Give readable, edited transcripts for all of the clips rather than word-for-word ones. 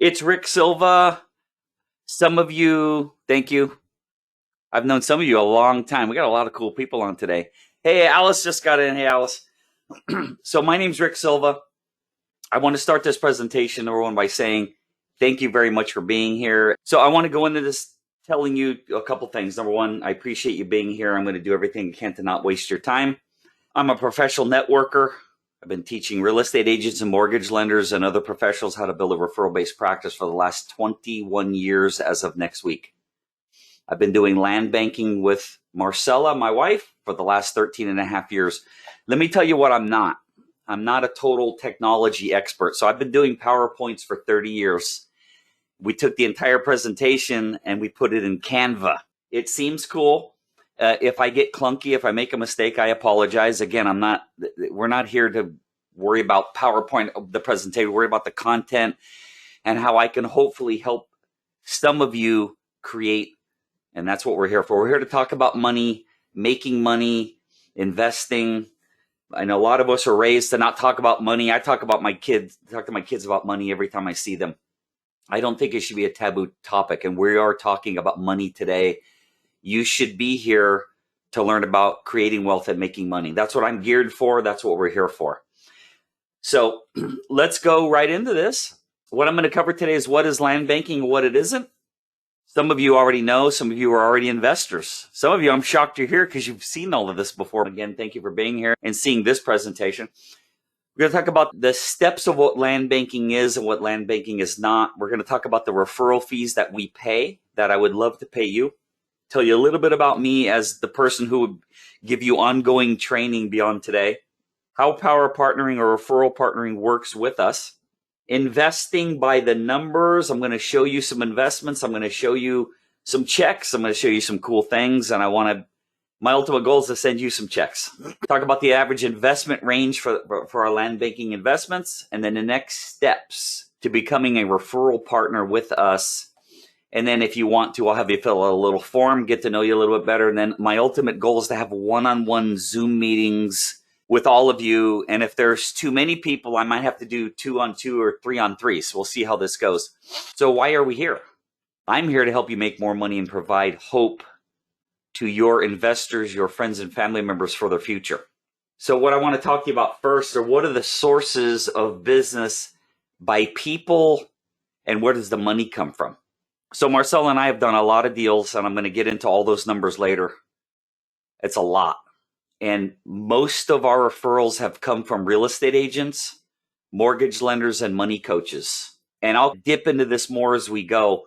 It's Rick Silva. Some of you, thank you. I've known some of you a long time. We got a lot of cool people on today. Hey, Alice just got in. Hey, Alice. So my name's Rick Silva. I want to start this presentation, number one, by saying thank you very much for being here. So I want to go into this telling you a couple things. Number one, I appreciate you being here. I'm going to do everything I can to not waste your time. I'm a professional networker. I've been teaching real estate agents and mortgage lenders and other professionals how to build a referral-based practice for the last 21 years as of next week. I've been doing land banking with Marcella, my wife, for the last 13 and a half years. Let me tell you what I'm not. I'm not a total technology expert. So I've been doing PowerPoints for 30 years. We took the entire presentation and we put it in Canva. It seems cool. If I get clunky, if I make a mistake, I apologize. Again, we're not here to worry about PowerPoint, the presentation, worry about the content and how I can hopefully help some of you create. And that's what we're here for. We're here to talk about money, making money, investing. I know a lot of us are raised to not talk about money. I talk to my kids about money every time I see them. I don't think it should be a taboo topic. And we are talking about money today. You should be here to learn about creating wealth and making money. That's what I'm geared for. That's what we're here for. So let's go right into this. What I'm going to cover today is what is land banking and what it isn't. Some of you already know. Some of you are already investors. Some of you, I'm shocked you're here because you've seen all of this before. Again, thank you for being here and seeing this presentation. We're going to talk about the steps of what land banking is and what land banking is not. We're going to talk about the referral fees that we pay, that I would love to pay you. Tell you a little bit about me as the person who would give you ongoing training beyond today. How power partnering or referral partnering works with us. Investing by the numbers. I'm going to show you some investments. I'm going to show you some checks. I'm going to show you some cool things. And my ultimate goal is to send you some checks. Talk about the average investment range for our land banking investments. And then the next steps to becoming a referral partner with us. And then if you want to, I'll have you fill out a little form, get to know you a little bit better. And then my ultimate goal is to have one-on-one Zoom meetings with all of you. And if there's too many people, I might have to do 2-on-2 or 3-on-3. So we'll see how this goes. So why are we here? I'm here to help you make more money and provide hope to your investors, your friends and family members for their future. So what I want to talk to you about first are what are the sources of business by people and where does the money come from? So Marcella and I have done a lot of deals, and I'm going to get into all those numbers later. It's a lot. And most of our referrals have come from real estate agents, mortgage lenders, and money coaches. And I'll dip into this more as we go.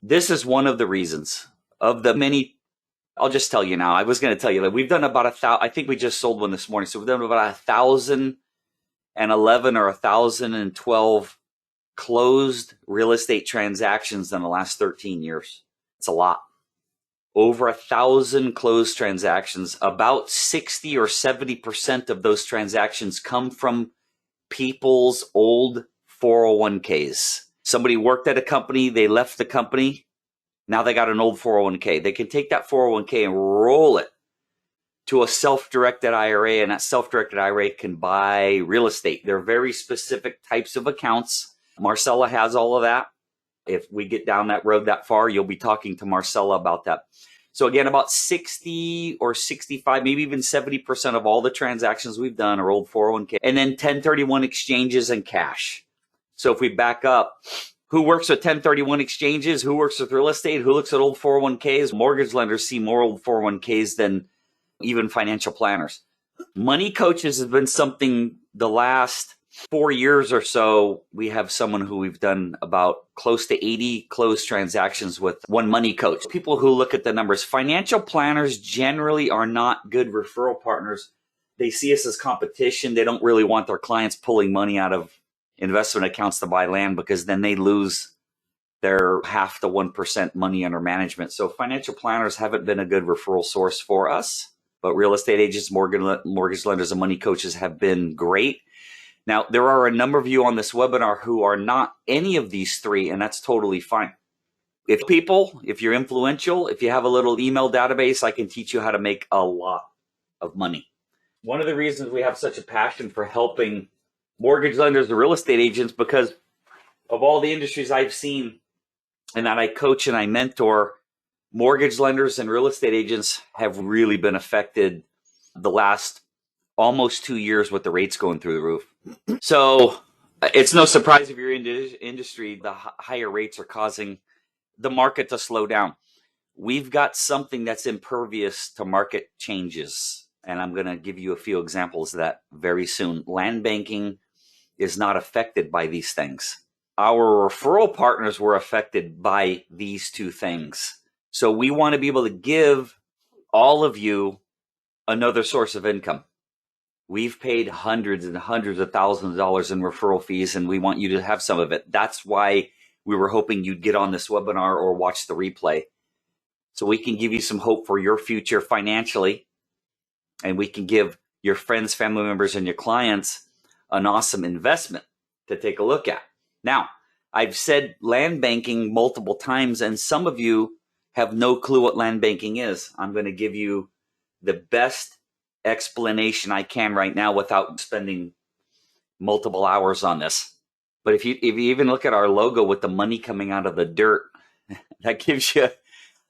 This is one of the reasons of the many. I'll just tell you now. I was going to tell you that we've done about 1,000. I think we just sold one this morning. So we've done about 1,011 or 1,012 closed real estate transactions in the last 13 years. It's a lot. Over 1,000 closed transactions. About 60 or 70% of those transactions come from people's old 401ks. Somebody worked at a company, they left the company, now they got an old 401k. They can take that 401k and roll it to a self-directed IRA, and that self-directed IRA can buy real estate. They're very specific types of accounts. Marcella has all of that. If we get down that road that far, you'll be talking to Marcella about that. So again, about 60 or 65, maybe even 70% of all the transactions we've done are old 401k. And then 1031 exchanges and cash. So if we back up, who works with 1031 exchanges? Who works with real estate? Who looks at old 401ks? Mortgage lenders see more old 401ks than even financial planners. Money coaches has been something the last 4 years or so. We have someone who we've done about close to 80 closed transactions with one money coach. People who look at the numbers. Financial planners generally are not good referral partners. They see us as competition. They don't really want their clients pulling money out of investment accounts to buy land because then they lose their 0.5 to 1% money under management. So financial planners haven't been a good referral source for us, but real estate agents, mortgage lenders, and money coaches have been great. Now, there are a number of you on this webinar who are not any of these three, and that's totally fine. If you're influential, if you have a little email database, I can teach you how to make a lot of money. One of the reasons we have such a passion for helping mortgage lenders and real estate agents because of all the industries I've seen and that I coach and I mentor, mortgage lenders and real estate agents have really been affected the last almost 2 years with the rates going through the roof. So it's no surprise if you're in the industry, the higher rates are causing the market to slow down. We've got something that's impervious to market changes. And I'm going to give you a few examples of that very soon. Land banking is not affected by these things. Our referral partners were affected by these two things. So we want to be able to give all of you another source of income. We've paid hundreds and hundreds of thousands of dollars in referral fees, and we want you to have some of it. That's why we were hoping you'd get on this webinar or watch the replay, so we can give you some hope for your future financially, and we can give your friends, family members, and your clients an awesome investment to take a look at. Now, I've said land banking multiple times, and some of you have no clue what land banking is. I'm going to give you the best explanation I can right now without spending multiple hours on this. But if you even look at our logo with the money coming out of the dirt, that gives you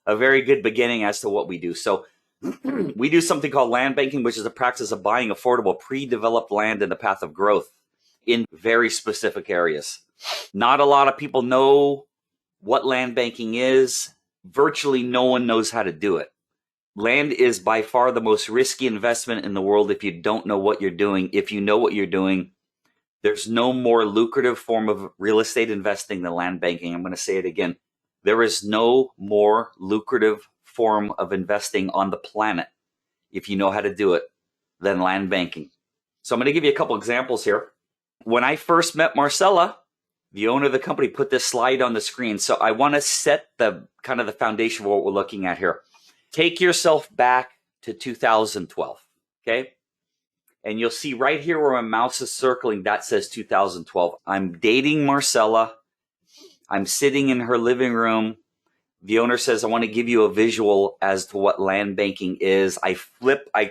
a very good beginning as to what we do. So we do something called land banking, which is the practice of buying affordable pre-developed land in the path of growth in very specific areas. Not a lot of people know what land banking is. Virtually no one knows how to do it. Land is by far the most risky investment in the world if you don't know what you're doing. If you know what you're doing, there's no more lucrative form of real estate investing than land banking. I'm going to say it again. There is no more lucrative form of investing on the planet, if you know how to do it, than land banking. So I'm going to give you a couple examples here. When I first met Marcella, the owner of the company, put this slide on the screen. So I want to set the kind of the foundation of what we're looking at here. Take yourself back to 2012, okay? And you'll see right here where my mouse is circling, that says 2012. I'm dating Marcella. I'm sitting in her living room. The owner says, I want to give you a visual as to what land banking is. I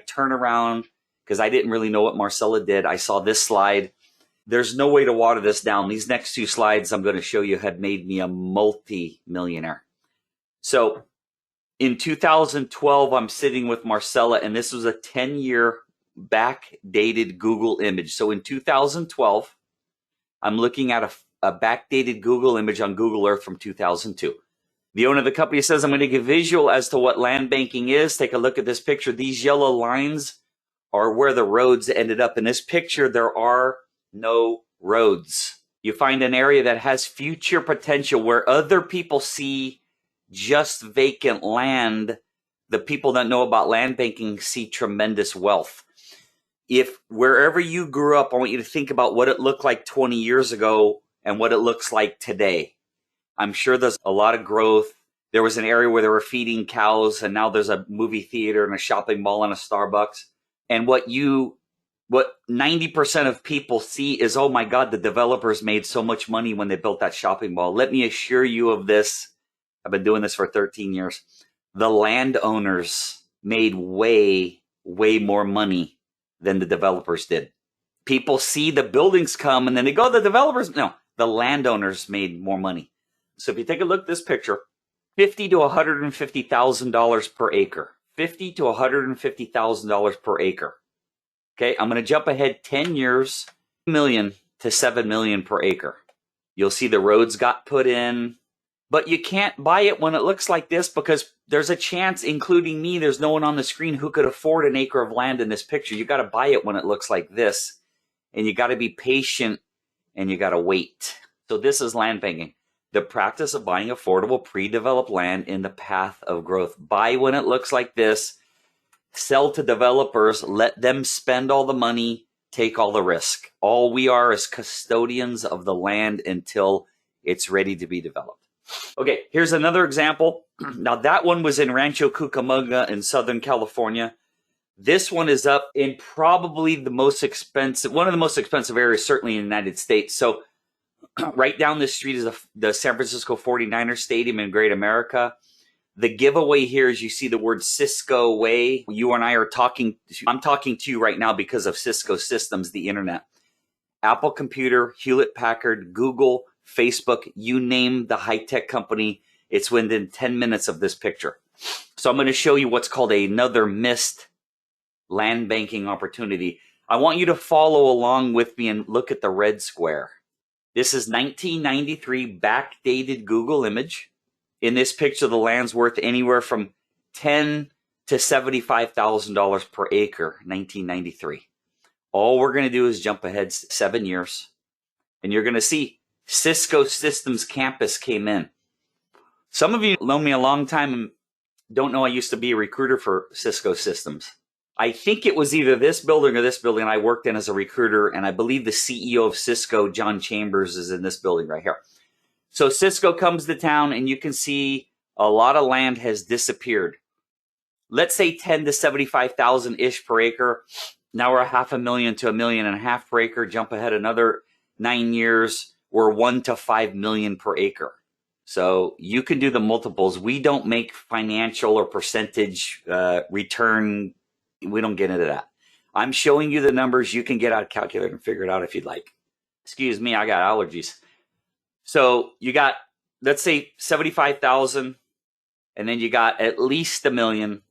turn around because I didn't really know what Marcella did. I saw this slide. There's no way to water this down. These next two slides I'm going to show you had made me a multi-millionaire. So in 2012, I'm sitting with Marcella, and this was a 10-year backdated Google image. So in 2012, I'm looking at a backdated Google image on Google Earth from 2002. The owner of the company says, I'm going to give visual as to what land banking is. Take a look at this picture. These yellow lines are where the roads ended up. In this picture, there are no roads. You find an area that has future potential where other people see just vacant land. The people that know about land banking see tremendous wealth. If wherever you grew up, I want you to think about what it looked like 20 years ago and what it looks like today. I'm sure there's a lot of growth. There was an area where they were feeding cows, and now there's a movie theater and a shopping mall and a Starbucks. And what 90% of people see is, oh my God, the developers made so much money when they built that shopping mall. Let me assure you of this. I've been doing this for 13 years. The landowners made way, way more money than the developers did. People see the buildings come and then they go, the developers. No, the landowners made more money. So if you take a look at this picture, $50,000 to $150,000 per acre. $50,000 to $150,000 per acre. Okay, I'm going to jump ahead 10 years, $1 million to $7 million per acre. You'll see the roads got put in, but you can't buy it when it looks like this because there's a chance, including me, there's no one on the screen who could afford an acre of land in this picture. You got to buy it when it looks like this, and you got to be patient, and you got to wait. So this is land banking. The practice of buying affordable pre-developed land in the path of growth. Buy when it looks like this, sell to developers, let them spend all the money, take all the risk. All we are is custodians of the land until it's ready to be developed. Okay, here's another example. Now that one was in Rancho Cucamonga in Southern California. This one is up in probably the most expensive, one of the most expensive areas, certainly in the United States. So right down the street is the San Francisco 49ers Stadium in Great America. The giveaway here is you see the word Cisco Way. You and I are talking. I'm talking to you right now because of Cisco Systems, the internet. Apple Computer, Hewlett Packard, Google, Facebook, you name the high-tech company, it's within 10 minutes of this picture. So I'm going to show you what's called another missed land banking opportunity. I want you to follow along with me and look at the red square. This is 1993 backdated Google image. In this picture, the land's worth anywhere from $10,000 to $75,000 per acre, 1993. All we're going to do is jump ahead 7 years, and you're going to see Cisco Systems campus came in. Some of you know me a long time and don't know I used to be a recruiter for Cisco Systems. I think it was either this building or this building I worked in as a recruiter, and I believe the CEO of Cisco, John Chambers, is in this building right here. So Cisco comes to town, and you can see a lot of land has disappeared. Let's say 10 to 75,000-ish per acre. Now we're $500,000 to $1.5 million per acre. Jump ahead another 9 years, we're $1 to $5 million per acre. So you can do the multiples. We don't make financial or percentage return. We don't get into that. I'm showing you the numbers. You can get out a calculator and figure it out if you'd like. Excuse me, I got allergies. So you got, let's say 75,000, and then you got at least $1 million,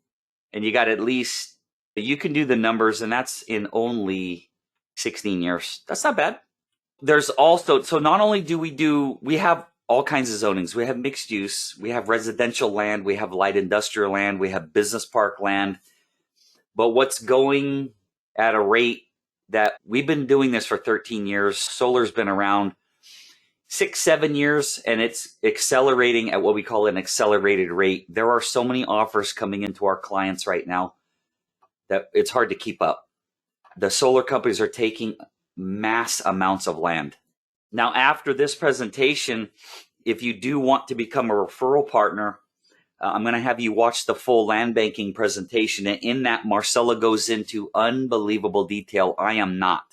and you got at least, you can do the numbers, and that's in only 16 years. That's not bad. There's also, so not only do, we have all kinds of zonings. We have mixed use, we have residential land, we have light industrial land, we have business park land. But what's going at a rate that we've been doing this for 13 years, solar's been around 6-7 years, and it's accelerating at what we call an accelerated rate. There are so many offers coming into our clients right now that it's hard to keep up. The solar companies are taking mass amounts of land. Now, after this presentation, if you do want to become a referral partner, I'm going to have you watch the full land banking presentation. And in that, Marcella goes into unbelievable detail. I am not.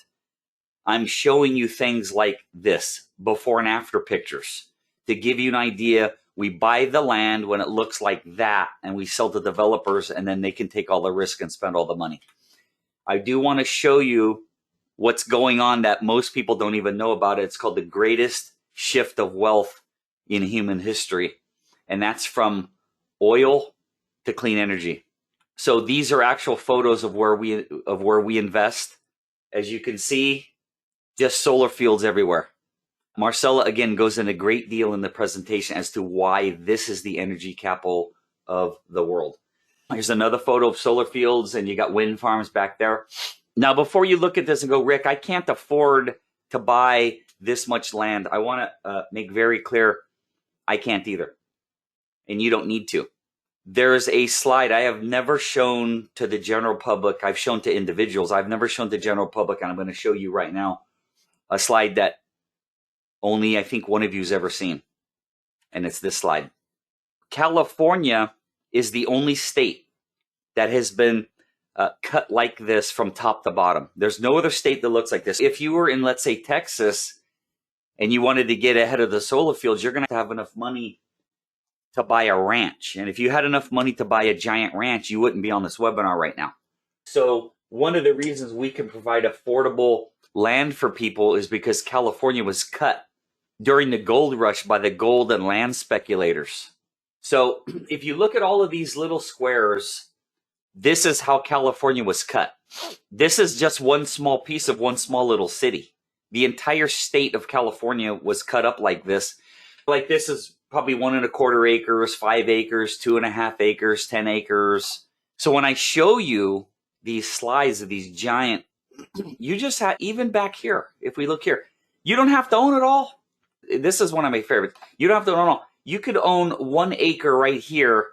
I'm showing you things like this, before and after pictures, to give you an idea. We buy the land when it looks like that, and we sell to developers, and then they can take all the risk and spend all the money. I do want to show you what's going on that most people don't even know about. It's called the greatest shift of wealth in human history. And that's from oil to clean energy. So these are actual photos of where we invest. As you can see, just solar fields everywhere. Marcella, again, goes in a great deal in the presentation as to why this is the energy capital of the world. Here's another photo of solar fields, and you got wind farms back there. Now, before you look at this and go, Rick, I can't afford to buy this much land, I want to make very clear, I can't either. And you don't need to. There's a slide I have never shown to the general public. I've shown to individuals. I've never shown to the general public, and I'm going to show you right now a slide that only I think one of you has ever seen. And it's this slide. California is the only state that has been cut like this from top to bottom. There's no other state that looks like this. If you were in, let's say, Texas, and you wanted to get ahead of the solar fields, you're going to have enough money to buy a ranch. And if you had enough money to buy a giant ranch, you wouldn't be on this webinar right now. So one of the reasons we can provide affordable land for people is because California was cut during the gold rush by the gold and land speculators. So if you look at all of these little squares, this is how California was cut. This is just one small piece of one small little city. The entire state of California was cut up like this. Like this is probably 1.25 acres, 5 acres, 2.5 acres, 10 acres. So when I show you these slides of these giant, you just have, even back here, if we look here, you don't have to own it all. This is one of my favorites. You don't have to own it all. You could own 1 acre right here,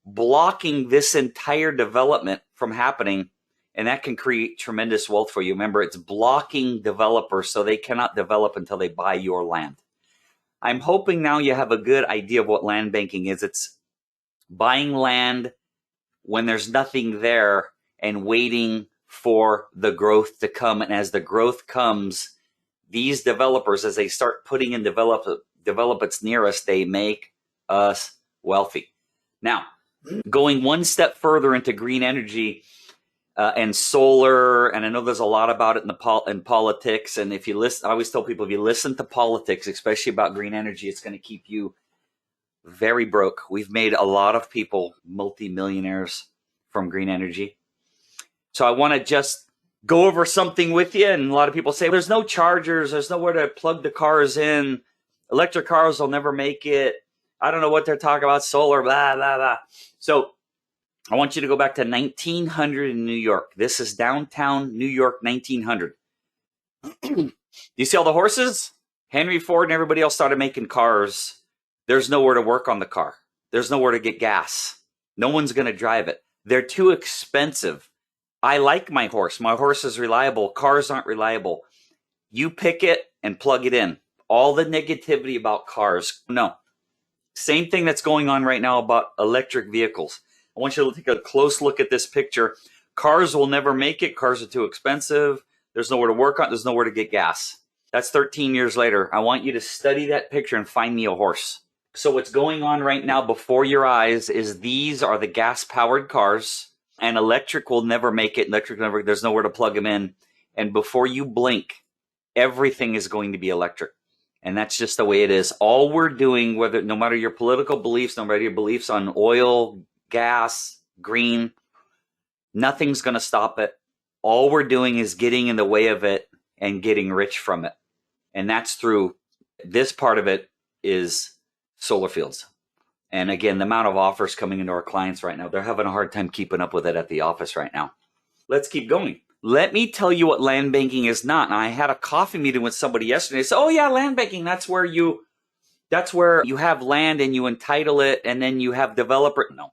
blocking this entire development from happening, and that can create tremendous wealth for you. Remember, it's blocking developers so they cannot develop until they buy your land. I'm hoping now you have a good idea of what land banking is. It's buying land when there's nothing there and waiting for the growth to come. And as the growth comes, these developers, as they start putting in developments near us, they make us wealthy. Now, going one step further into green energy, and solar. And I know there's a lot about it in politics. And if you listen, I always tell people, if you listen to politics, especially about green energy, it's going to keep you very broke. We've made a lot of people multimillionaires from green energy. So I want to just go over something with you. And a lot of people say, there's no chargers. There's nowhere to plug the cars in. Electric cars will never make it. I don't know what they're talking about. Solar, blah, blah, blah. So I want you to go back to 1900 in New York. This is downtown New York, 1900. You see all the horses? Henry Ford and everybody else started making cars. There's nowhere to work on the car. There's nowhere to get gas. No one's going to drive it. They're too expensive. I like my horse. My horse is reliable. Cars aren't reliable. You pick it and plug it in. All the negativity about cars, no. Same thing that's going on right now about electric vehicles. I want you to take a close look at this picture. Cars will never make it. Cars are too expensive. There's nowhere to work on. There's nowhere to get gas. That's 13 years later. I want you to study that picture and find me a horse. So what's going on right now before your eyes is these are the gas-powered cars, and electric will never make it. There's nowhere to plug them in. And before you blink, everything is going to be electric. And that's just the way it is. All we're doing, no matter your political beliefs, no matter your beliefs on oil, gas, green, nothing's going to stop it. All we're doing is getting in the way of it and getting rich from it. And that's through, this part of it is solar fields. And again, the amount of offers coming into our clients right now, they're having a hard time keeping up with it at the office right now. Let's keep going. Let me tell you what land banking is not. And I had a coffee meeting with somebody yesterday. They said, oh yeah, land banking, that's where you have land and you entitle it and then you have developer. No.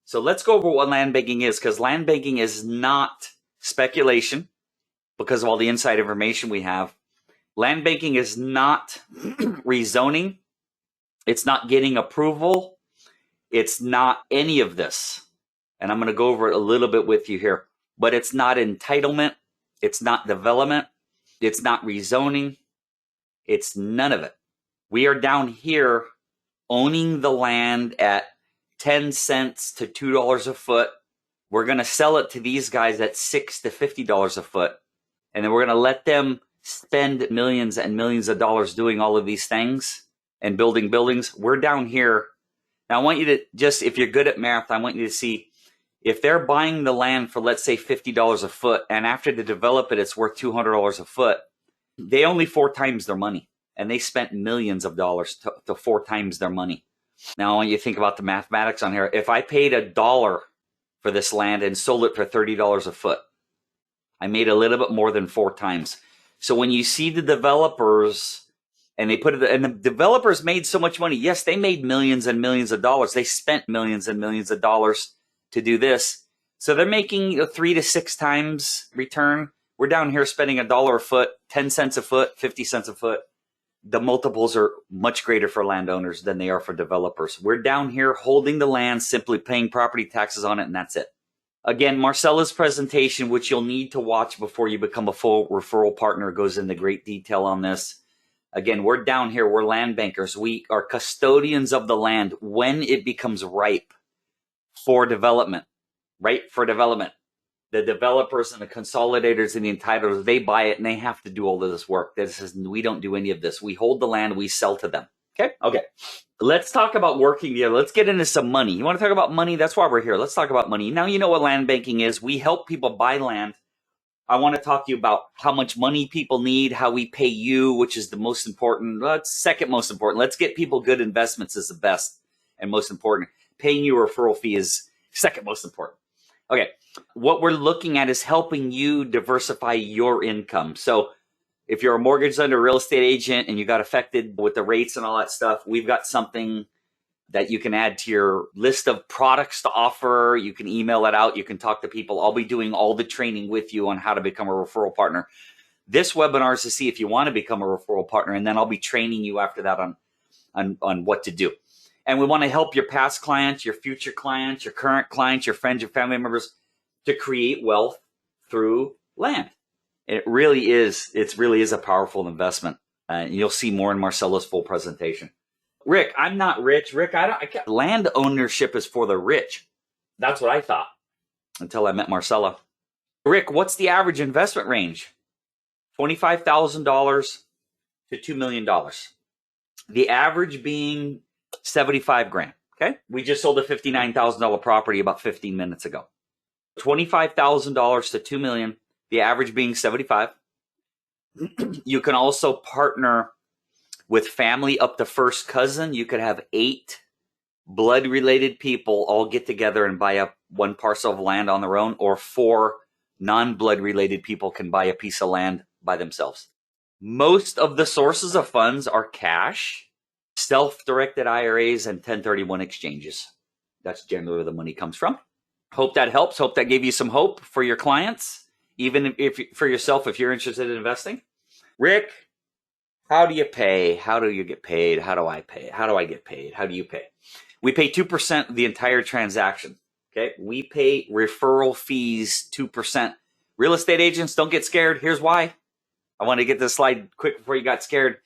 So let's go over what land banking is, because land banking is not speculation because of all the inside information we have. Land banking is not rezoning. It's not getting approval. It's not any of this. And I'm going to go over it a little bit with you here. But it's not entitlement. It's not development. It's not rezoning. It's none of it. We are down here owning the land at 10 cents to $2 a foot. We're going to sell it to these guys at $6 to $50 a foot. And then we're going to let them spend millions and millions of dollars doing all of these things and building buildings. We're down here. Now, I want you to just, if you're good at math, I want you to see if they're buying the land for, let's say, $50 a foot, and after they develop it, it's worth $200 a foot, they only 4 times their money. And they spent millions of dollars to 4 times their money. Now, I want you to think about the mathematics on here. If I paid $1 for this land and sold it for $30 a foot, I made a little bit more than 4 times. So when you see the developers, and they put it, and the developers made so much money. Yes, they made millions and millions of dollars. They spent millions and millions of dollars to do this. So they're making 3 to 6 times return. We're down here spending $1 a foot, 10 cents a foot, 50 cents a foot. The multiples are much greater for landowners than they are for developers. We're down here holding the land, simply paying property taxes on it, and that's it. Again, Marcella's presentation, which you'll need to watch before you become a full referral partner, goes into great detail on this. Again, we're down here. We're land bankers. We are custodians of the land when it becomes ripe for development, right? For development. The developers and the consolidators and the entitlers, they buy it and they have to do all of this work. We don't do any of this. We hold the land, we sell to them. Okay. Let's talk about working together. Let's get into some money. You want to talk about money? That's why we're here. Let's talk about money. Now you know what land banking is. We help people buy land. I want to talk to you about how much money people need, how we pay you, which is the most important. Well, it's second most important. Let's get people good investments is the best and most important. Paying you a referral fee is second most important. Okay. What we're looking at is helping you diversify your income. So if you're a mortgage lender, real estate agent, and you got affected with the rates and all that stuff, we've got something that you can add to your list of products to offer. You can email that out. You can talk to people. I'll be doing all the training with you on how to become a referral partner. This webinar is to see if you want to become a referral partner, and then I'll be training you after that on what to do. And we want to help your past clients, your future clients, your current clients, your friends, your family members to create wealth through land. It really is a powerful investment. You'll see more in Marcella's full presentation. Rick, I'm not rich. Rick, land ownership is for the rich. That's what I thought until I met Marcella. Rick, what's the average investment range? $25,000 to $2 million. The average being 75 grand. Okay. We just sold a $59,000 property about 15 minutes ago. $25,000 to $2 million, the average being 75. You can also partner with family up to first cousin. You could have 8 blood related people all get together and buy up one parcel of land on their own, or 4 non-blood related people can buy a piece of land by themselves. Most of the sources of funds are cash, self-directed IRAs, and 1031 exchanges. That's generally where the money comes from. Hope that helps. Hope that gave you some hope for your clients, even if for yourself, if you're interested in investing. Rick, how do you pay? How do you get paid? How do I pay? How do I get paid? How do you pay? We pay 2% of the entire transaction. Okay. We pay referral fees 2%. Real estate agents, don't get scared. Here's why. I want to get this slide quick before you got scared.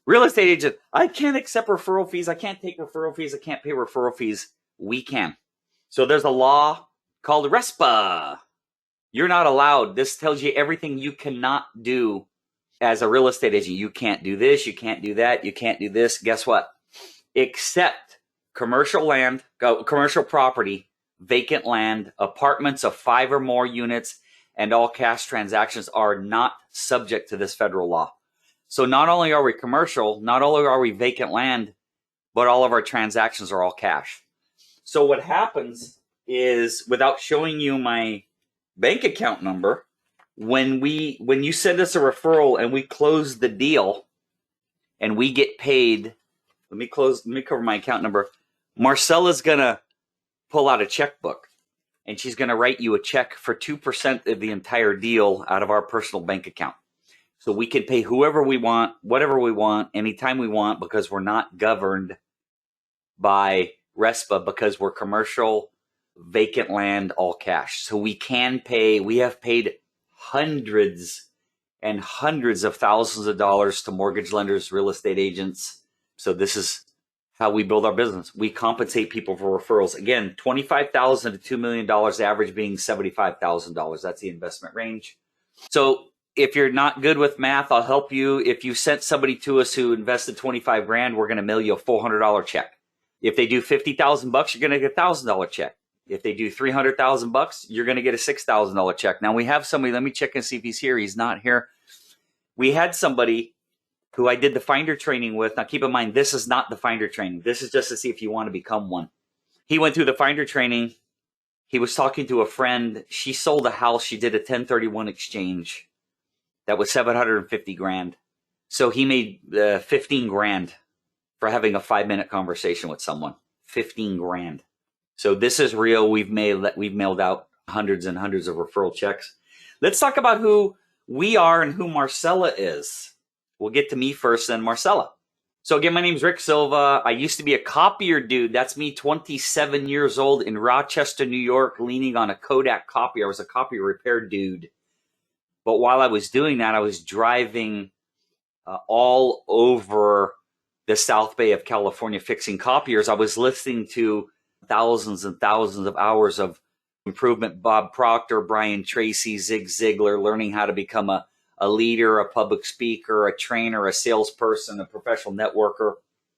Real estate agent, I can't accept referral fees. I can't take referral fees. I can't pay referral fees. We can. So there's a law called RESPA. You're not allowed. This tells you everything you cannot do as a real estate agent. You can't do this. You can't do that. You can't do this. Guess what? Except commercial land, commercial property, vacant land, apartments of 5 or more units, and all cash transactions are not subject to this federal law. So not only are we commercial, not only are we vacant land, but all of our transactions are all cash. So what happens is, without showing you my bank account number, when you send us a referral and we close the deal and we get paid, let me cover my account number. Marcella's gonna pull out a checkbook and she's gonna write you a check for 2% of the entire deal out of our personal bank account. So we can pay whoever we want, whatever we want, anytime we want, because we're not governed by RESPA, because we're commercial, vacant land, all cash. So we can pay. We have paid hundreds and hundreds of thousands of dollars to mortgage lenders, real estate agents. So this is how we build our business. We compensate people for referrals. Again, $25,000 to $2 million, average being $75,000. That's the investment range. So if you're not good with math, I'll help you. If you sent somebody to us who invested 25 grand, we're going to mail you a $400 check. If they do 50,000 bucks, you're going to get a $1,000 check. If they do 300,000 bucks, you're going to get a $6,000 check. Now we have somebody, let me check and see if he's here. He's not here. We had somebody who I did the finder training with. Now keep in mind, this is not the finder training. This is just to see if you want to become one. He went through the finder training. He was talking to a friend. She sold a house. She did a 1031 exchange. That was 750 grand. So he made 15 grand for having a 5-minute conversation with someone. 15 grand. So this is real. We've mailed out hundreds and hundreds of referral checks. Let's talk about who we are and who Marcella is. We'll get to me first, then Marcella. So again, my name is Rick Silva. I used to be a copier dude. That's me, 27 years old in Rochester, New York, leaning on a Kodak copier. I was a copier repair dude. But while I was doing that, I was driving all over the South Bay of California fixing copiers. I was listening to thousands and thousands of hours of improvement. Bob Proctor, Brian Tracy, Zig Ziglar, learning how to become a leader, a public speaker, a trainer, a salesperson, a professional networker.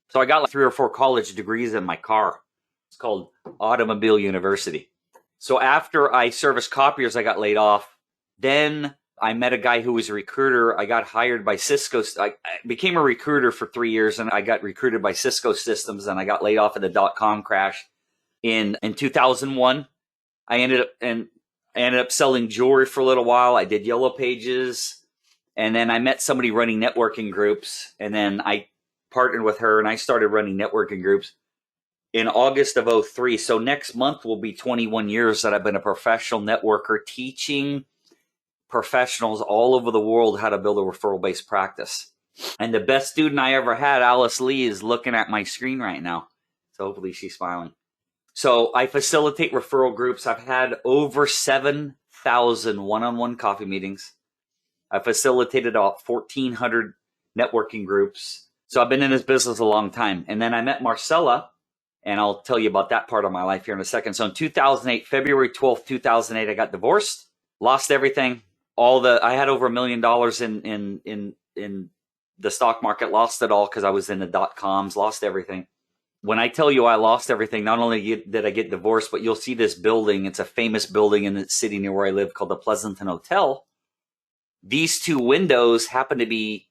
So I got like 3 or 4 college degrees in my car. It's called Automobile University. So after I serviced copiers, I got laid off. Then I met a guy who was a recruiter. I got hired by Cisco. I became a recruiter for 3 years, and I got recruited by Cisco Systems, and I got laid off in the .com crash in 2001. I ended up selling jewelry for a little while. I did Yellow Pages, and then I met somebody running networking groups, and then I partnered with her, and I started running networking groups in August of 2003. So next month will be 21 years that I've been a professional networker, teaching professionals all over the world how to build a referral-based practice. And the best student I ever had, Alice Lee, is looking at my screen right now. So hopefully she's smiling. So I facilitate referral groups. I've had over 7,000 one-on-one coffee meetings. I facilitated about 1,400 networking groups. So I've been in this business a long time. And then I met Marcella, and I'll tell you about that part of my life here in a second. So in 2008, February 12th, 2008, I got divorced. lost everything. I had over $1 million in the stock market, lost it all because I was in the .coms, lost everything. When I tell you I lost everything, not only did I get divorced, but you'll see this building. It's a famous building in the city near where I live called the Pleasanton Hotel. These two windows happen to be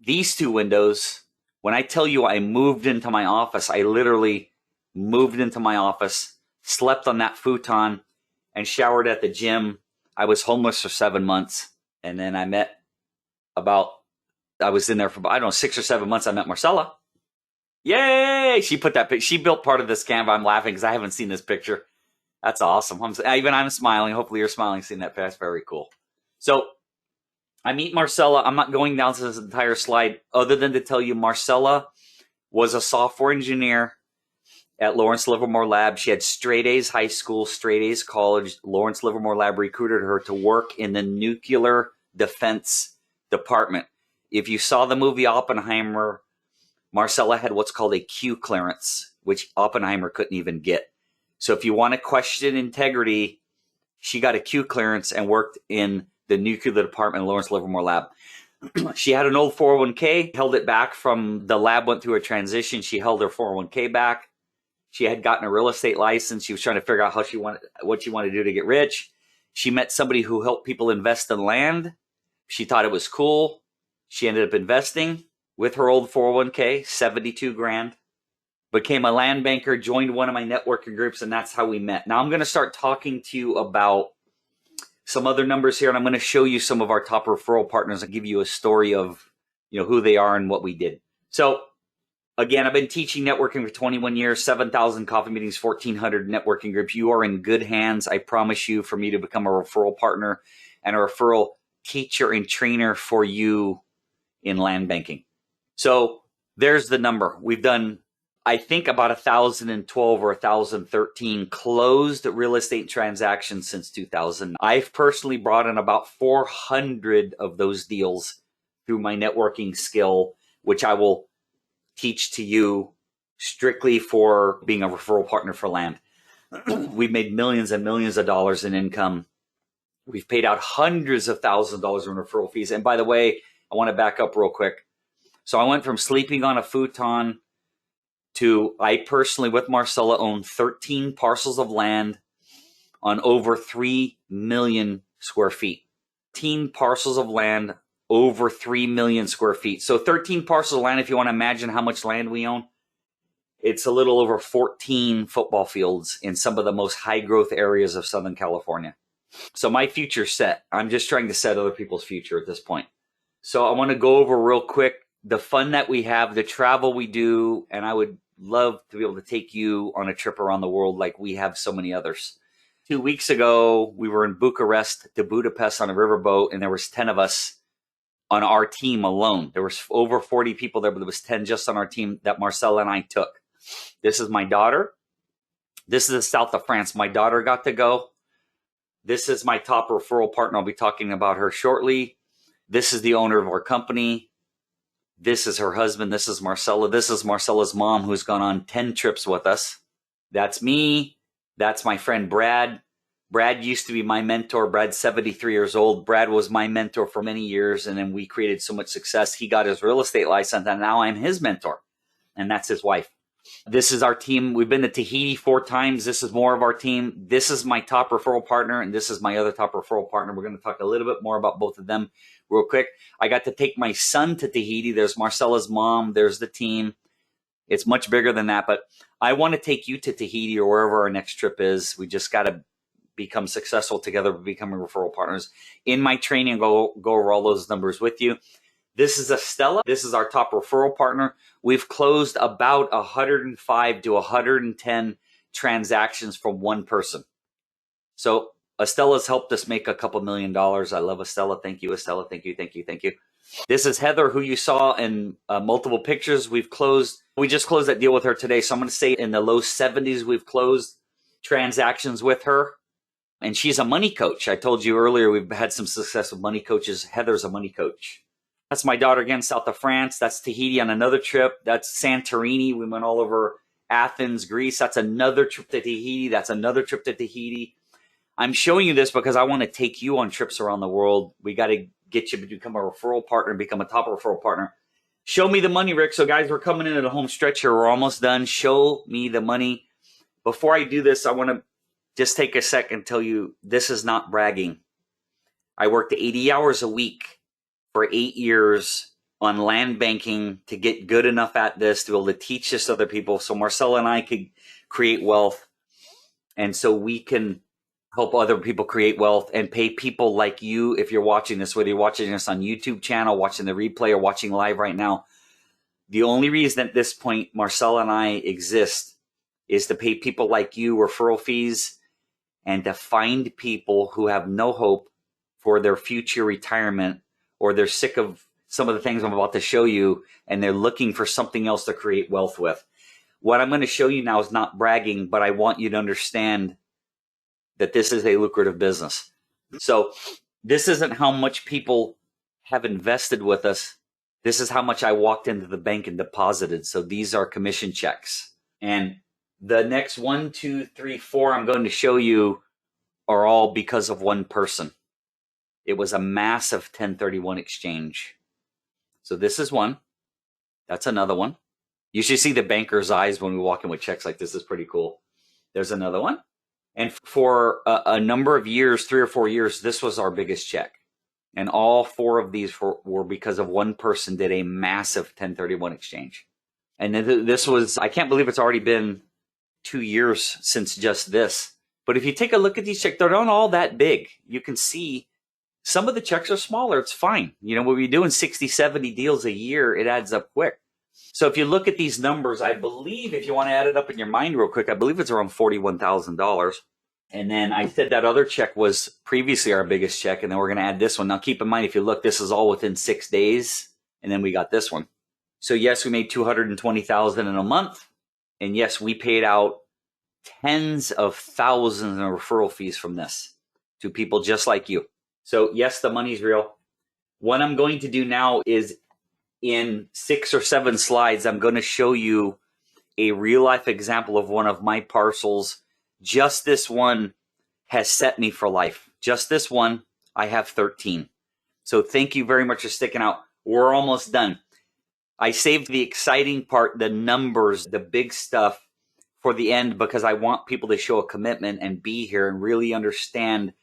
these two windows. When I tell you I moved into my office, I literally moved into my office, slept on that futon, and showered at the gym. I was homeless for 7 months. And then I was in there for, I don't know, 6 or 7 months. I met Marcella. Yay! She built part of this Canva. I'm laughing because I haven't seen this picture. That's awesome. I'm smiling. Hopefully you're smiling seeing that. That's very cool. So I meet Marcella. I'm not going down to this entire slide other than to tell you Marcella was a software engineer at Lawrence Livermore Lab. She had straight A's high school, straight A's college. Lawrence Livermore Lab recruited her to work in the nuclear defense department. If you saw the movie Oppenheimer, Marcella had what's called a Q clearance, which Oppenheimer couldn't even get. So if you want to question integrity, she got a Q clearance and worked in the nuclear department of Lawrence Livermore Lab. She had an old 401k, held it back from the lab, went through a transition. She held her 401k back. She had gotten a real estate license. She was trying to figure out what she wanted to do to get rich. She met somebody who helped people invest in land. She thought it was cool. She ended up investing with her old 401k, 72 grand, became a land banker, joined one of my networking groups, and that's how we met. Now I'm going to start talking to you about some other numbers here, and I'm going to show you some of our top referral partners and give you a story of, who they are and what we did. So again, I've been teaching networking for 21 years, 7,000 coffee meetings, 1,400 networking groups. You are in good hands. I promise you, for me to become a referral partner and a referral teacher and trainer for you in land banking. So there's the number. We've done, I think, about 1,012 or 1,013 closed real estate transactions since 2000. I've personally brought in about 400 of those deals through my networking skill, which I will teach to you strictly for being a referral partner for land. We've made millions and millions of dollars in income. We've paid out hundreds of thousands of dollars in referral fees. And by the way, I want to back up real quick. So I went from sleeping on a futon to, I personally, with Marcella, own 13 parcels of land on over 3 million square feet. 13 parcels of land, over 3 million square feet. So 13 parcels of land, if you want to imagine how much land we own, it's a little over 14 football fields in some of the most high growth areas of Southern California. So my future's set. I'm just trying to set other people's future at this point. So I want to go over real quick the fun that we have, the travel we do, and I would love to be able to take you on a trip around the world like we have so many others. 2 weeks ago, we were in Bucharest to Budapest on a riverboat, and there was 10 of us on our team alone. There was over 40 people there, but there was 10 just on our team that Marcella and I took. This is my daughter. This is the south of France. My daughter got to go. This is my top referral partner. I'll be talking about her shortly. This is the owner of our company. This is her husband. This is Marcella. This is Marcella's mom, who's gone on 10 trips with us. That's me. That's my friend Brad. Brad used to be my mentor. Brad's 73 years old. Brad was my mentor for many years, and then we created so much success. He got his real estate license, and now I'm his mentor, and that's his wife. This is our team. We've been to Tahiti 4 times. This is more of our team. This is my top referral partner, and this is my other top referral partner. We're going to talk a little bit more about both of them real quick. I got to take my son to Tahiti. There's Marcella's mom. There's the team. It's much bigger than that, but I want to take you to Tahiti or wherever our next trip is. We just got to become successful together, becoming referral partners. In my training, go over all those numbers with you. This is Estella. This is our top referral partner. We've closed about 105 to 110 transactions from one person. So Estella's helped us make a couple $1 million. I love Estella. Thank you, Estella. Thank you, thank you, thank you. This is Heather, who you saw in multiple pictures. We just closed that deal with her today. So I'm going to say in the low 70s, we've closed transactions with her. And she's a money coach. I told you earlier, we've had some success with money coaches. Heather's a money coach. That's my daughter again, south of France. That's Tahiti on another trip. That's Santorini. We went all over Athens, Greece. That's another trip to Tahiti. That's another trip to Tahiti. I'm showing you this because I want to take you on trips around the world. We got to get you to become a referral partner, become a top referral partner. Show me the money, Rick. So guys, we're coming into the home stretch here. We're almost done. Show me the money. Before I do this, I want to just take a second and tell you this is not bragging. I worked 80 hours a week for 8 years on land banking to get good enough at this to be able to teach this to other people so Marcella and I could create wealth, and so we can help other people create wealth and pay people like you. If you're watching this, whether you're watching this on YouTube channel, watching the replay, or watching live right now, the only reason at this point Marcella and I exist is to pay people like you referral fees and to find people who have no hope for their future retirement, or they're sick of some of the things I'm about to show you and they're looking for something else to create wealth with. What I'm going to show you now is not bragging, but I want you to understand that this is a lucrative business. So this isn't how much people have invested with us. This is how much I walked into the bank and deposited. So these are commission checks. And the next 1, 2, 3, 4 I'm going to show you are all because of one person. It was a massive 1031 exchange. So this is one. That's another one. You should see the banker's eyes when we walk in with checks like this. Is pretty cool. There's another one. And for a number of years, 3 or 4 years, this was our biggest check. And all 4 of these were because of one person did a massive 1031 exchange. And this was, I can't believe it's already been 2 years since just this. But if you take a look at these checks, they're not all that big. You can see some of the checks are smaller. It's fine. You know, when we're doing 60, 70 deals a year, it adds up quick. So if you look at these numbers, I believe if you want to add it up in your mind real quick, I believe it's around $41,000. And then I said that other check was previously our biggest check, and then we're going to add this one. Now keep in mind, if you look, this is all within 6 days, and then we got this one. So yes, we made $220,000 in a month, and yes, we paid out tens of thousands in referral fees from this to people just like you. So yes, the money's real. What I'm going to do now is in 6 or 7 slides, I'm going to show you a real life example of one of my parcels. Just this one has set me for life. Just this one, I have 13. So thank you very much for sticking out. We're almost done. I saved the exciting part, the numbers, the big stuff for the end, because I want people to show a commitment and be here and really understand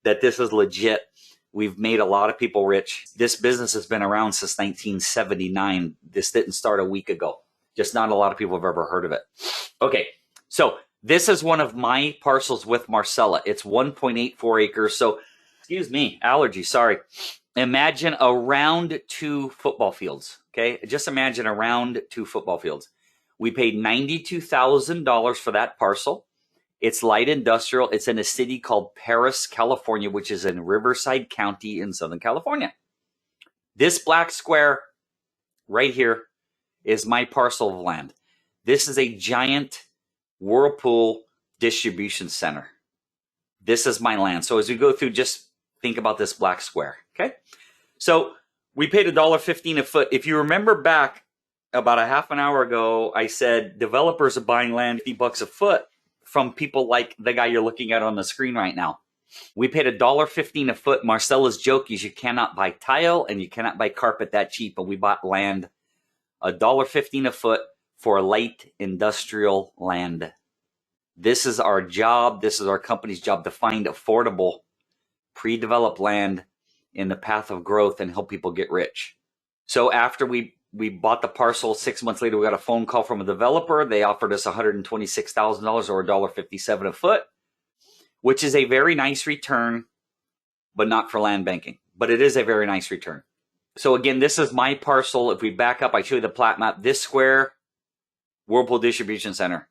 that this is legit. We've made a lot of people rich. This business has been around since 1979. This didn't start a week ago. Just not a lot of people have ever heard of it. Okay, so this is one of my parcels with Marcella. It's 1.84 acres. So, excuse me, allergy, sorry. Imagine around 2 football fields, okay? Just imagine around 2 football fields. We paid $92,000 for that parcel. It's light industrial. It's in a city called Paris, California, which is in Riverside County in Southern California. This black square right here is my parcel of land. This is a giant Whirlpool distribution center. This is my land. So as we go through, just think about this black square, okay? So we paid $1.15 a foot. If you remember back about a half an hour ago, I said developers are buying land $50 a foot from people like the guy you're looking at on the screen right now. We paid $1.15 a foot. Marcella's joke is you cannot buy tile and you cannot buy carpet that cheap, but we bought land $1.15 a foot for light industrial land. This is our job. This is our company's job, to find affordable, pre-developed land in the path of growth and help people get rich. So after we bought the parcel, 6 months later, we got a phone call from a developer. They offered us $126,000 or $1.57 a foot, which is a very nice return, but not for land banking. But it is a very nice return. So again, this is my parcel. If we back up, I show you the plat map. This square, Whirlpool Distribution Center.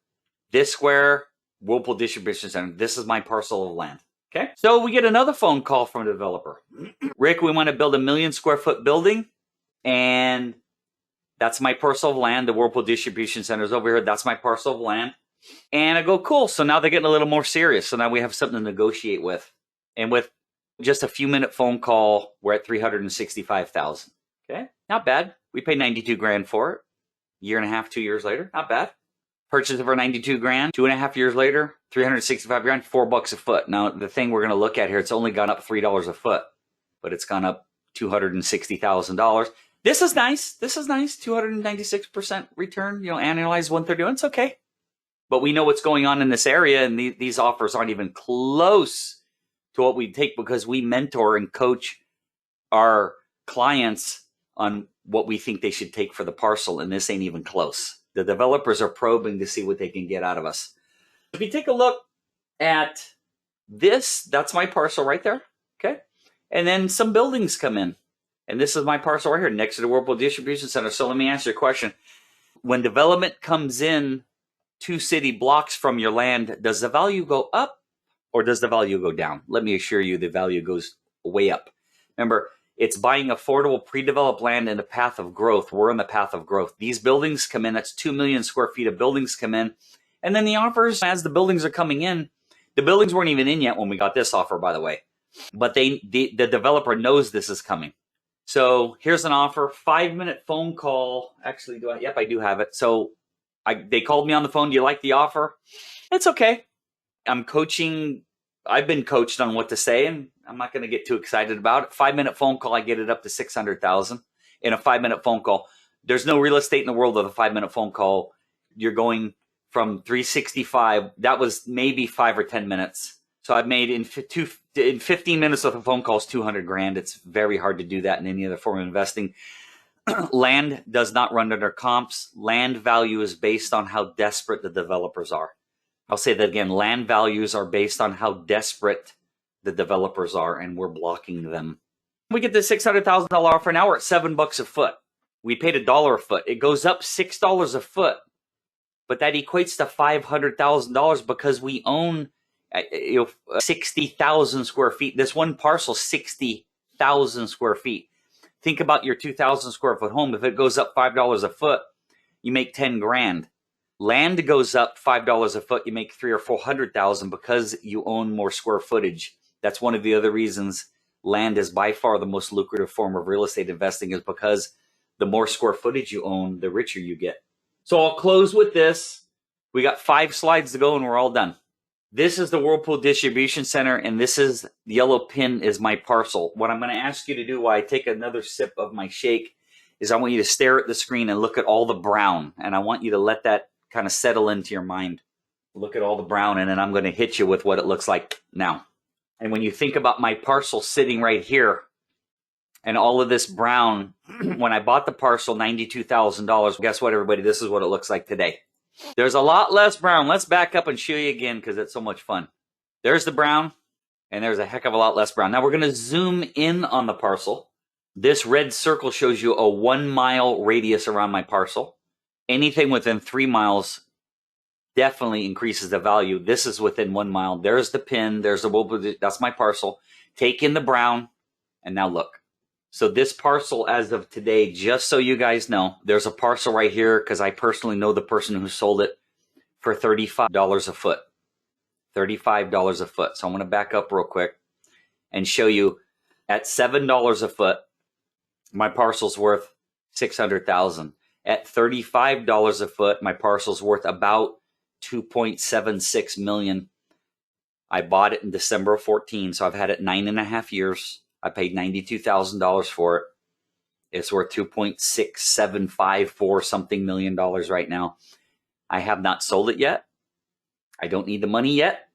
This square, Whirlpool Distribution Center. This is my parcel of land. Okay. So we get another phone call from a developer. Rick, we want to build a 1 million square foot building, and that's my parcel of land. The Whirlpool Distribution Center is over here. That's my parcel of land. And I go, cool. So now they're getting a little more serious. So now we have something to negotiate with. And with just a few minute phone call, we're at $365,000. Okay. Not bad. We paid $92,000 for it. Year and a half, 2 years later. Not bad. Purchased it for 92 grand. 2.5 years later, 365 grand, $4 a foot. Now, the thing we're going to look at here, it's only gone up $3 a foot, but it's gone up $260,000. This is nice. This is nice. 296% return, annualized 131. It's okay. But we know what's going on in this area, and these offers aren't even close to what we take because we mentor and coach our clients on what we think they should take for the parcel, and this ain't even close. The developers are probing to see what they can get out of us. If you take a look at this, that's my parcel right there, okay? And then some buildings come in, and this is my parcel right here next to the Whirlpool Distribution Center. So let me answer your question. When development comes in 2 city blocks from your land, does the value go up or does the value go down? Let me assure you the value goes way up. Remember, it's buying affordable pre-developed land in the path of growth. We're in the path of growth. These buildings come in. That's 2 million square feet of buildings come in. And then the offers, as the buildings are coming in, the buildings weren't even in yet when we got this offer, by the way. But the developer knows this is coming. So here's an offer, 5-minute phone call. Actually, Yep, I do have it. So they called me on the phone. Do you like the offer? It's okay. I'm coaching. I've been coached on what to say, and I'm not going to get too excited about it. 5-minute phone call, I get it up to 600,000 in a 5-minute phone call. There's no real estate in the world with a 5-minute phone call. You're going from 365. That was maybe 5 or 10 minutes. So I've made in 15 minutes with a phone call is 200 grand. It's very hard to do that in any other form of investing. Land does not run under comps. Land value is based on how desperate the developers are. I'll say that again. Land values are based on how desperate the developers are, and we're blocking them. We get the $600,000 offer. Now we're at $7 a foot. We paid $1 a foot. It goes up $6 a foot, but that equates to $500,000 because we own 60,000 square feet. This one parcel, 60,000 square feet. Think about your 2,000 square foot home. If it goes up $5 a foot, you make 10 grand. Land goes up $5 a foot, you make 300,000 or 400,000 because you own more square footage. That's one of the other reasons land is by far the most lucrative form of real estate investing, is because the more square footage you own, the richer you get. So I'll close with this. We got 5 slides to go and we're all done. This is the Whirlpool Distribution Center, and this is the yellow pin is my parcel. What I'm going to ask you to do while I take another sip of my shake is I want you to stare at the screen and look at all the brown, and I want you to let that kind of settle into your mind. Look at all the brown, and then I'm going to hit you with what it looks like now. And when you think about my parcel sitting right here and all of this brown, when I bought the parcel, $92,000, guess what, everybody? This is what it looks like today. There's a lot less brown. Let's back up and show you again because it's so much fun. There's the brown, and there's a heck of a lot less brown. Now we're going to zoom in on the parcel. This red circle shows you a 1-mile radius around my parcel. Anything within 3 miles definitely increases the value. This is within 1 mile. There's the pin. There's the, that's my parcel. Take in the brown, and now look. So this parcel, as of today, just so you guys know, there's a parcel right here because I personally know the person who sold it for $35 a foot. $35 a foot. So I'm going to back up real quick and show you at $7 a foot, my parcel's worth $600,000. At $35 a foot, my parcel's worth about $2.76 million. I bought it in December of 14, so I've had it 9.5 years. I paid $92,000 for it. It's worth $2.6754 something million right now. I have not sold it yet. I don't need the money yet.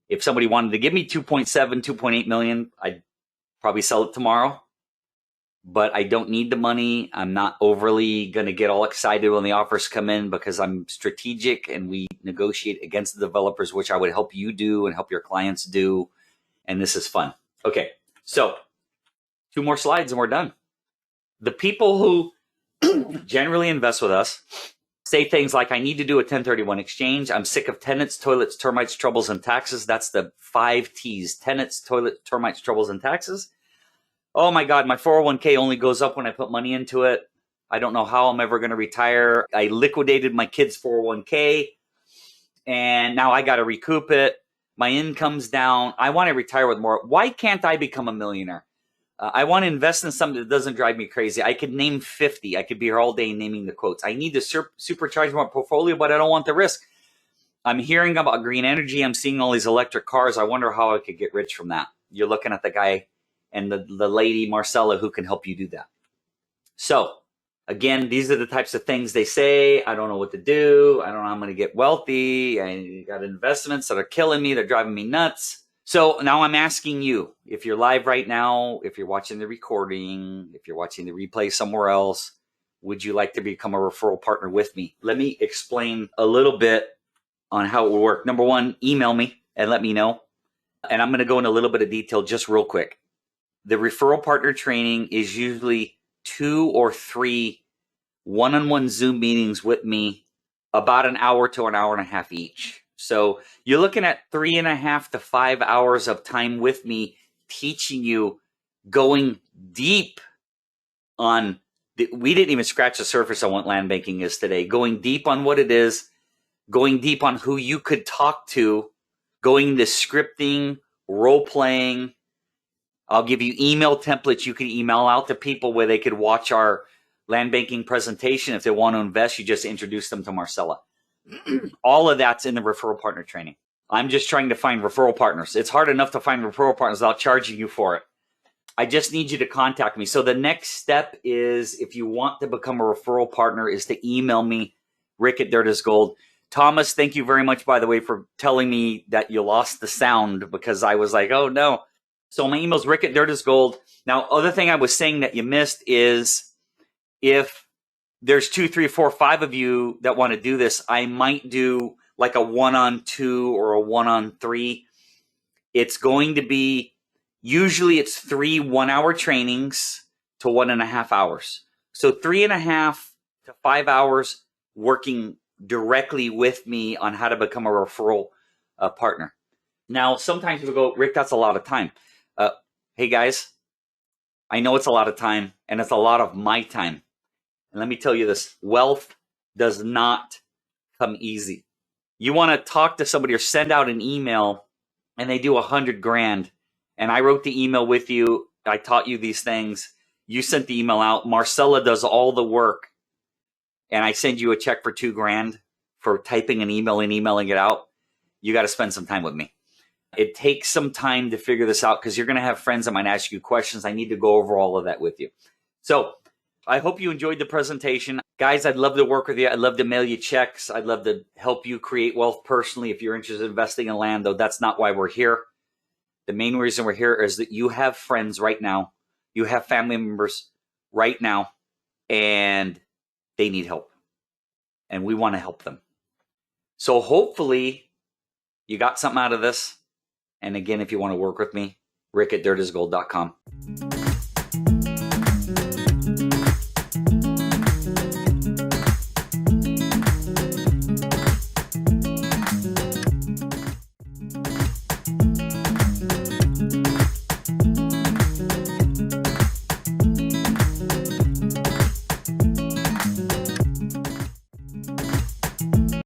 If somebody wanted to give me 2.7, 2.8 million, I'd probably sell it tomorrow. But I don't need the money. I'm not overly going to get all excited when the offers come in because I'm strategic and we negotiate against the developers, which I would help you do and help your clients do. And this is fun. Okay, so 2 more slides and we're done. The people who generally invest with us say things like, I need to do a 1031 exchange. I'm sick of tenants, toilets, termites, troubles, and taxes. That's the 5 T's: tenants, toilet, termites, troubles, and taxes. Oh my God, my 401k only goes up when I put money into it. I don't know how I'm ever going to retire. I liquidated my kid's 401k and now I got to recoup it. My income's down. I want to retire with more. Why can't I become a millionaire? I want to invest in something that doesn't drive me crazy. I could name 50. I could be here all day naming the quotes. I need to supercharge my portfolio, but I don't want the risk. I'm hearing about green energy. I'm seeing all these electric cars. I wonder how I could get rich from that. You're looking at the guy and the lady, Marcella, who can help you do that. So again, these are the types of things they say. I don't know what to do. I don't know how I'm going to get wealthy. I got investments that are killing me. They're driving me nuts. So now I'm asking you, if you're live right now, if you're watching the recording, if you're watching the replay somewhere else, would you like to become a referral partner with me? Let me explain a little bit on how it will work. Number one, email me and let me know. And I'm going to go in a little bit of detail just real quick. The referral partner training is usually 2 or 3 one-on-one Zoom meetings with me, about an hour to an hour and a half each. So you're looking at 3.5 to 5 hours of time with me, teaching you, going deep on we didn't even scratch the surface on what land banking is today, going deep on what it is, going deep on who you could talk to, going to scripting, role-playing. I'll give you email templates you can email out to people where they could watch our land banking presentation. If they want to invest, you just introduce them to Marcella. All of that's in the referral partner training. I'm just trying to find referral partners. It's hard enough to find referral partners without charging you for it. I just need you to contact me. So the next step is, if you want to become a referral partner, is to email me, Rick@DirtIsGold. Thomas, thank you very much, by the way, for telling me that you lost the sound, because I was like, oh no. So my email is Rick@DirtIsGold. Now, other thing I was saying that you missed is, if there's 2, 3, 4, 5 of you that want to do this, I might do like a 1-on-2 or a 1-on-3. It's going to be, usually it's 3 1-hour trainings to 1.5 hours. So 3.5 to 5 hours working directly with me on how to become a referral partner. Now, sometimes people go, Rick, that's a lot of time. Hey guys, I know it's a lot of time, and it's a lot of my time. And let me tell you this, wealth does not come easy. You want to talk to somebody or send out an email and they do 100 grand. And I wrote the email with you. I taught you these things. You sent the email out. Marcella does all the work. And I send you a check for 2 grand for typing an email and emailing it out. You got to spend some time with me. It takes some time to figure this out, because you're going to have friends that might ask you questions. I need to go over all of that with you. So I hope you enjoyed the presentation. Guys, I'd love to work with you. I'd love to mail you checks. I'd love to help you create wealth personally. If you're interested in investing in land, though, that's not why we're here. The main reason we're here is that you have friends right now. You have family members right now, and they need help. And we want to help them. So hopefully you got something out of this. And again, if you want to work with me, Rick@DirtIsGold.com.